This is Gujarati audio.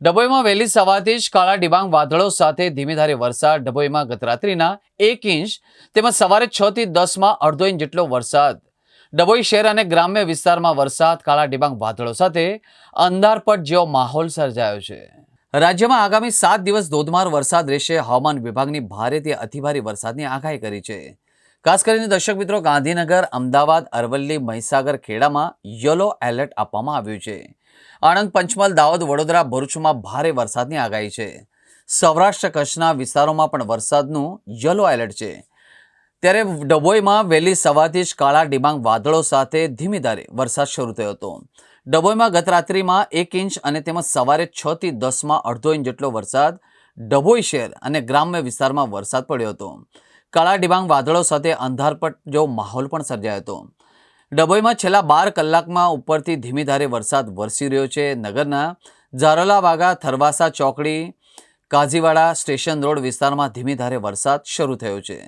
ડભોઈમાં વહેલી સવારથી જ કાળા ડિબાંગ વાદળો સાથે ધીમીધારે વરસાદ. ડભોઈમાં ગત રાત્રિના 1 ઇંચ તેમજ સવારે 6 થી 10માં અડધો ઇંચ જેટલો વરસાદ. ડભોઈ શહેર અને ગ્રામ્ય વિસ્તારમાં વરસાદ. કાળા ડિબાંગ વાદળો સાથે અંધારપટ જેવો માહોલ સર્જાયો છે. રાજ્યમાં આગામી 7 દિવસ ધોધમાર વરસાદ રહેશે. હવામાન વિભાગની ભારેથી અતિભારે વરસાદની આગાહી કરી છે. ખાસ કરીને દર્શક મિત્રો, ગાંધીનગર, અમદાવાદ, અરવલ્લી, મહીસાગર, ખેડામાં યલો એલર્ટ આપવામાં આવ્યું છે. આણંદ, પંચમહાલ, દાહોદ, વડોદરા, ભરૂચમાં ભારે વરસાદની આગાહી છે. સૌરાષ્ટ્ર કચ્છના વિસ્તારોમાં પણ વરસાદનું યલો એલર્ટ છે. ત્યારે ડભોઈમાં વહેલી સવારથી જ કાળા ડિબાંગ વાદળો સાથે ધીમીધારે વરસાદ શરૂ થયો હતો. ડભોઈમાં ગત રાત્રિમાં 1 ઇંચ અને તેમજ સવારે 6 થી 10માં અડધો ઇંચ જેટલો વરસાદ. ડભોઈ શહેર અને ગ્રામ્ય વિસ્તારમાં વરસાદ પડ્યો હતો. કાળા ડિબાંગ વાદળો સાથે અંધારપટ જેવો માહોલ પણ સર્જાયો હતો. ડભોઈમાં છેલ્લા 12 કલાકમાં ઉપરથી ધીમીધારે વરસાદ વરસી રહ્યો છે. નગરના ઝારોલાવાગા, થરવાસા ચોકડી, કાઝીવાડા, સ્ટેશન રોડ વિસ્તારમાં ધીમીધારે વરસાદ શરૂ થયો છે.